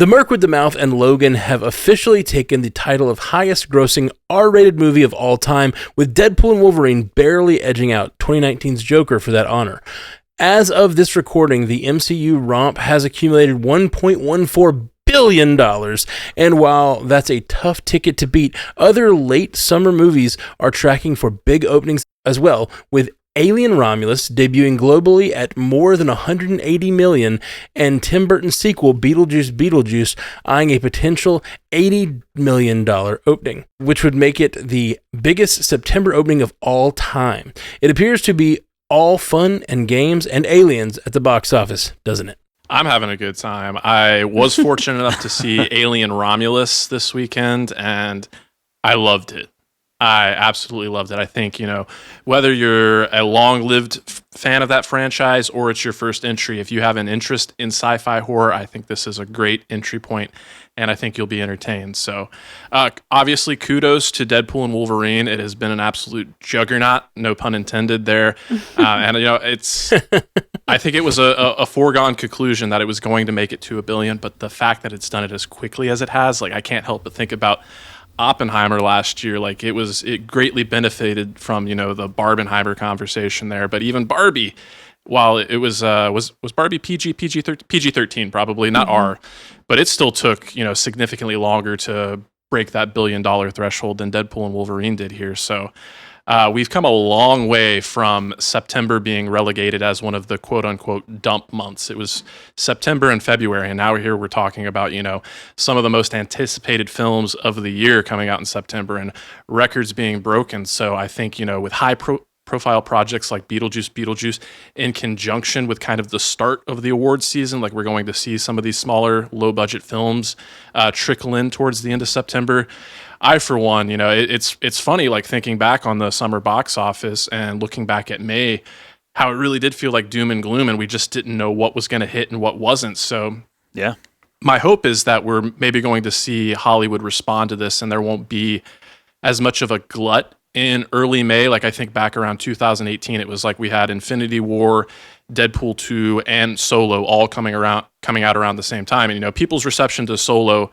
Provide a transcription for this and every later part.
The Merc with the Mouth and Logan have officially taken the title of highest grossing R-rated movie of all time, with Deadpool and Wolverine barely edging out 2019's Joker for that honor. As of this recording, the MCU romp has accumulated $1.14 billion, and while that's a tough ticket to beat, other late summer movies are tracking for big openings as well, with Alien Romulus debuting globally at more than $180 million, and Tim Burton's sequel Beetlejuice Beetlejuice eyeing a potential $80 million opening, which would make it the biggest September opening of all time. It appears to be all fun and games and aliens at the box office, doesn't it? I'm having a good time. I was fortunate enough to see Alien Romulus this weekend, and I loved it. I absolutely loved it. I think, whether you're a long-lived fan of that franchise or it's your first entry, if you have an interest in sci-fi horror, I think this is a great entry point, and I think you'll be entertained. So, obviously, kudos to Deadpool and Wolverine. It has been an absolute juggernaut, no pun intended there. And, it's... I think it was a foregone conclusion that it was going to make it to $1 billion, but the fact that it's done it as quickly as it has, I can't help but think about Oppenheimer last year. It greatly benefited from the Barbenheimer conversation there, but even Barbie, while it was Barbie PG-13 probably, not R, but it still took significantly longer to break that $1 billion threshold than Deadpool and Wolverine did here. So we've come a long way from September being relegated as one of the quote-unquote dump months. It was September and February, and now we're talking about, some of the most anticipated films of the year coming out in September and records being broken. So I think, with high-profile projects like Beetlejuice in conjunction with kind of the start of the awards season, we're going to see some of these smaller, low-budget films trickle in towards the end of September. I, for one, it's funny, thinking back on the summer box office and looking back at May, how it really did feel like doom and gloom, and we just didn't know what was going to hit and what wasn't. So, yeah, my hope is that we're maybe going to see Hollywood respond to this, and there won't be as much of a glut in early May. I think back around 2018, it was we had Infinity War, Deadpool 2, and Solo all coming out around the same time. And people's reception to Solo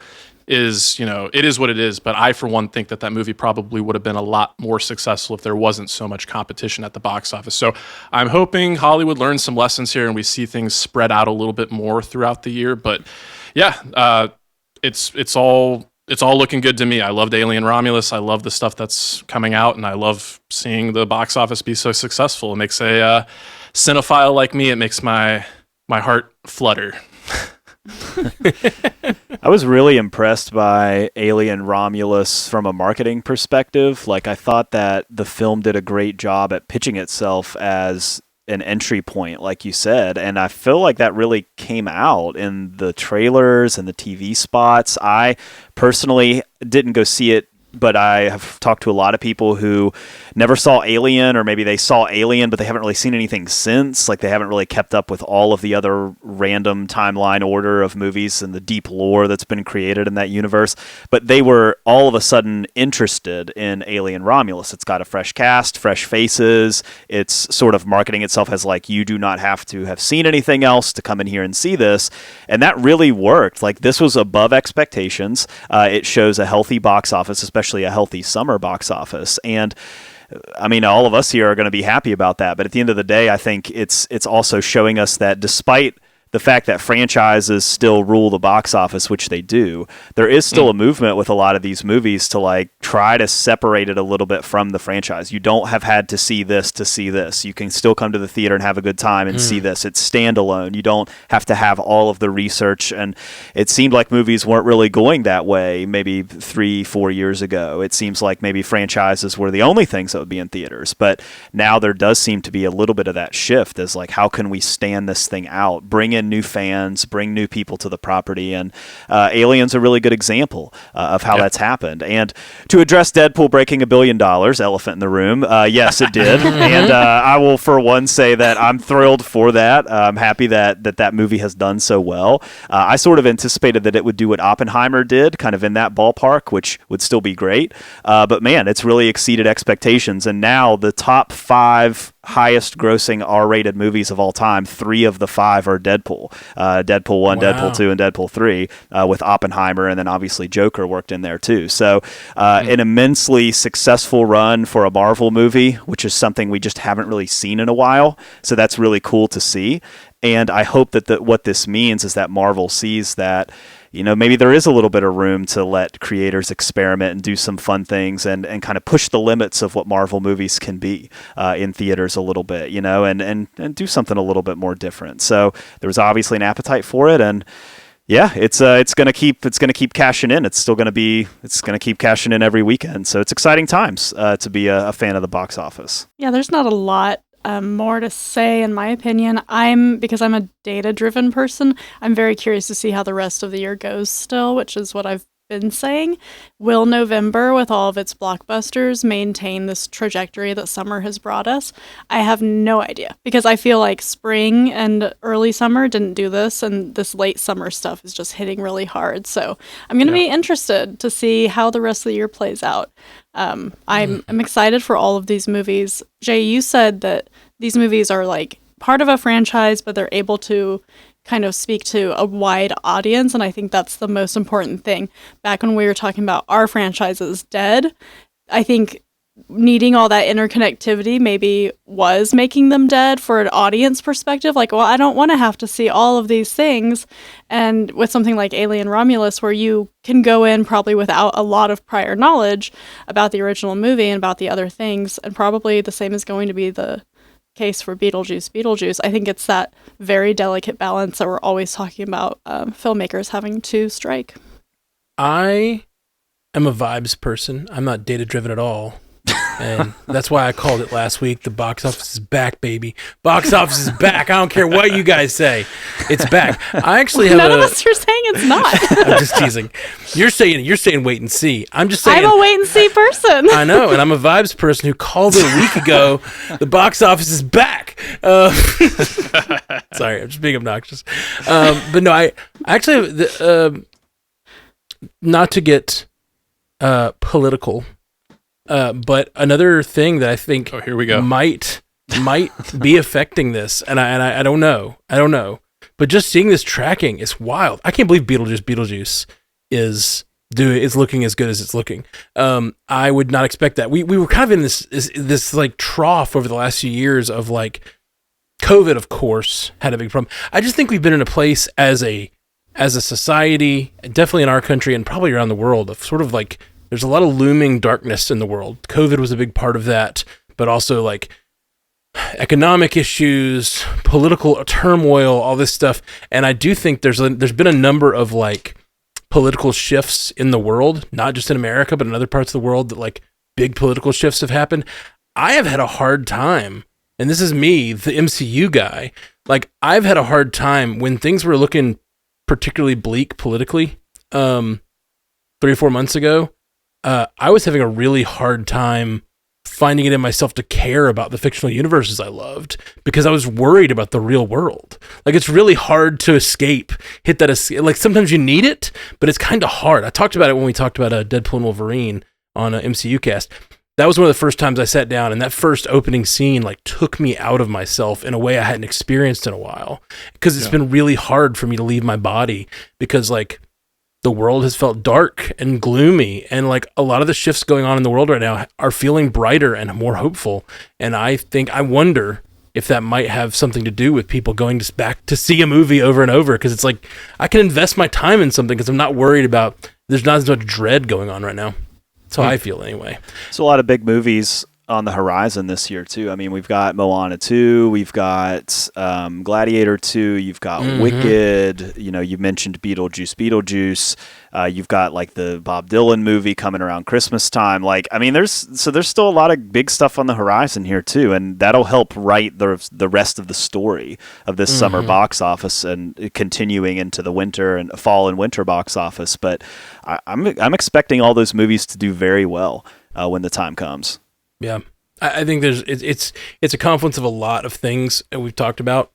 is, it is what it is, but I, for one, think that movie probably would have been a lot more successful if there wasn't so much competition at the box office. So I'm hoping Hollywood learns some lessons here and we see things spread out a little bit more throughout the year. But yeah, it's all looking good to me. I loved Alien Romulus. I love the stuff that's coming out, and I love seeing the box office be so successful. It makes a cinephile like me, it makes my heart flutter. I was really impressed by Alien Romulus from a marketing perspective. I thought that the film did a great job at pitching itself as an entry point, like you said, and I feel like that really came out in the trailers and the TV spots. I personally didn't go see it, but I have talked to a lot of people who never saw Alien, or maybe they saw Alien, but they haven't really seen anything since. They haven't really kept up with all of the other random timeline order of movies and the deep lore that's been created in that universe. But they were all of a sudden interested in Alien Romulus. It's got a fresh cast, fresh faces. It's sort of marketing itself as you do not have to have seen anything else to come in here and see this. And that really worked. This was above expectations. It shows a healthy box office, especially a healthy summer box office. And all of us here are going to be happy about that. But at the end of the day, I think it's also showing us that despite the fact that franchises still rule the box office, which they do, there is still a movement with a lot of these movies to try to separate it a little bit from the franchise. You don't have had to see this to see this. You can still come to the theater and have a good time and see this. It's standalone. You don't have to have all of the research. And it seemed like movies weren't really going that way maybe 3-4 years ago. It seems like maybe franchises were the only things that would be in theaters. But now there does seem to be a little bit of that shift as how can we stand this thing out, bring in new fans, bring new people to the property, and Alien's a really good example of how that's happened. And to address Deadpool breaking $1 billion, elephant in the room, yes, it did. And I will, for one, say that I'm thrilled for that. I'm happy that movie has done so well. I sort of anticipated that it would do what Oppenheimer did, kind of in that ballpark, which would still be great. But man, it's really exceeded expectations. And now the top 5 highest grossing R-rated movies of all time, 3 of the 5 are Deadpool. Deadpool 1, Wow. Deadpool 2, and Deadpool 3, with Oppenheimer, and then obviously Joker worked in there too. So an immensely successful run for a Marvel movie, which is something we just haven't really seen in a while. So that's really cool to see. And I hope that what this means is that Marvel sees that, maybe there is a little bit of room to let creators experiment and do some fun things and kind of push the limits of what Marvel movies can be in theaters a little bit, and do something a little bit more different. So there's obviously an appetite for it, and yeah, it's gonna keep cashing in. It's gonna keep cashing in every weekend. So it's exciting times to be a fan of the box office. Yeah, there's not a lot more to say, in my opinion. Because I'm a data-driven person, I'm very curious to see how the rest of the year goes still, which is what I've been saying. Will November, with all of its blockbusters, maintain this trajectory that summer has brought us? I have no idea, because I feel like spring and early summer didn't do this, and this late summer stuff is just hitting really hard. So I'm going to be interested to see how the rest of the year plays out. I'm excited for all of these movies. Jay, you said that these movies are like part of a franchise, but they're able to kind of speak to a wide audience, and I think that's the most important thing. Back when we were talking about our franchises dead, I think needing all that interconnectivity maybe was making them dead for an audience perspective. Like, well, I don't want to have to see all of these things. And with something like Alien Romulus, where you can go in probably without a lot of prior knowledge about the original movie and about the other things, and probably the same is going to be the case for Beetlejuice. I think it's that very delicate balance that we're always talking about filmmakers having to strike. I am a vibes person. I'm not data driven at all. And that's why I called it last week. The box office is back, baby. Box office is back. I don't care what you guys say. It's back. I actually have None of us are saying it's not. I'm just teasing. You're saying wait and see. I'm just saying. I'm a wait and see person. I know, and I'm a vibes person who called it a week ago. The box office is back. Sorry, I'm just being obnoxious. But no, I actually have not to get political. But another thing that I think here we go. might be affecting this, and I don't know, but just seeing this tracking is wild. I can't believe Beetlejuice is looking as good as it's looking. I would not expect that. We were kind of in this like trough over the last few years of like COVID, of course, had a big problem. I just think we've been in a place as a society, definitely in our country and probably around the world, of sort of like, there's a lot of looming darkness in the world. COVID was a big part of that, but also like economic issues, political turmoil, all this stuff. And I do think there's been a number of like political shifts in the world, not just in America, but in other parts of the world, that like big political shifts have happened. I have had a hard time, and this is me, the MCU guy. Like, I've had a hard time when things were looking particularly bleak politically 3 or 4 months ago. I was having a really hard time finding it in myself to care about the fictional universes I loved, because I was worried about the real world. Like, it's really hard to hit that. Like, sometimes you need it, but it's kind of hard. I talked about it when we talked about Deadpool and Wolverine on MCU Cast. That was one of the first times I sat down, and that first opening scene like took me out of myself in a way I hadn't experienced in a while, because it's been really hard for me to leave my body, because like the world has felt dark and gloomy, and like a lot of the shifts going on in the world right now are feeling brighter and more hopeful. And I wonder if that might have something to do with people going back to see a movie over and over, because it's like I can invest my time in something because I'm not worried about, there's not as much dread going on right now. That's how I feel anyway. So a lot of big movies on the horizon this year too. I mean, we've got Moana 2, we've got Gladiator 2, you've got Wicked, you mentioned Beetlejuice. You've got like the Bob Dylan movie coming around Christmas time. Like, I mean, there's still a lot of big stuff on the horizon here too, and that'll help write the rest of the story of this summer box office and continuing into the winter and fall and winter box office. But I'm expecting all those movies to do very well when the time comes. Yeah, I think it's a confluence of a lot of things that we've talked about,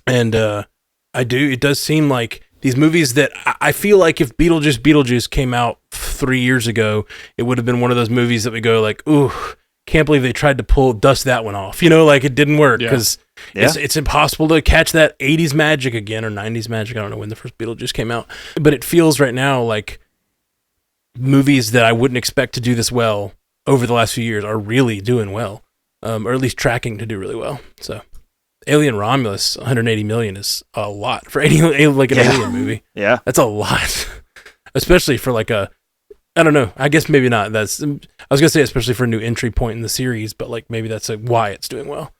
and it does seem like these movies that I feel like if Beetlejuice came out 3 years ago, it would have been one of those movies that we go like, ooh, can't believe they tried to dust that one off. Like it didn't work because it's impossible to catch that 80s magic again or 90s magic. I don't know when the first Beetlejuice came out, but it feels right now like movies that I wouldn't expect to do this well over the last few years are really doing well, or at least tracking to do really well. So Alien Romulus, 180 million is a lot for an alien movie. Yeah. That's a lot, especially for like I don't know. I guess maybe not. I was going to say especially for a new entry point in the series, but like maybe that's why it's doing well.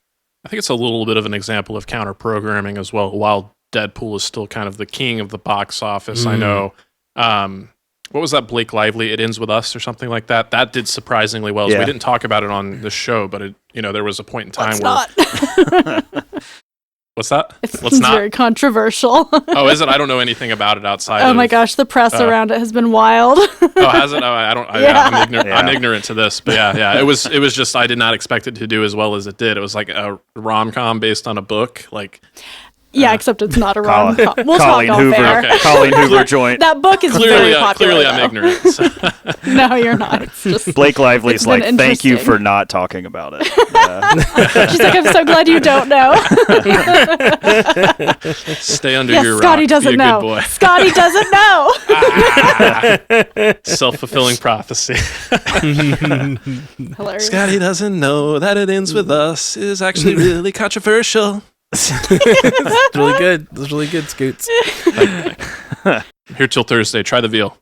I think it's a little bit of an example of counter programming as well. While Deadpool is still kind of the king of the box office, I know. What was that, Blake Lively? It Ends With Us or something like that. That did surprisingly well. So we didn't talk about it on the show, but there was a point in time where. What's that? It's very controversial. Oh, is it? I don't know anything about it outside. Oh my gosh, the press around it has been wild. Oh, has it? Oh, I don't. I'm ignorant. Yeah. I'm ignorant to this, but yeah. It was just I did not expect it to do as well as it did. It was like a rom-com based on a book, like. Yeah, except it's not a rom-com. We'll Colleen talk Hoover. off air. Okay. Colleen Hoover joint. That book is very popular. Clearly, I'm ignorant. So. No, you're not. It's just Blake Lively's like, thank you for not talking about it. She's like, I'm so glad you don't know. Stay under your rock. Scotty doesn't know. Good boy. Scotty doesn't know. Self-fulfilling prophecy. Hilarious. Scotty doesn't know that It Ends With Us is actually really controversial. It's really good. It's really good, Scoots. Here till Thursday. Try the veal.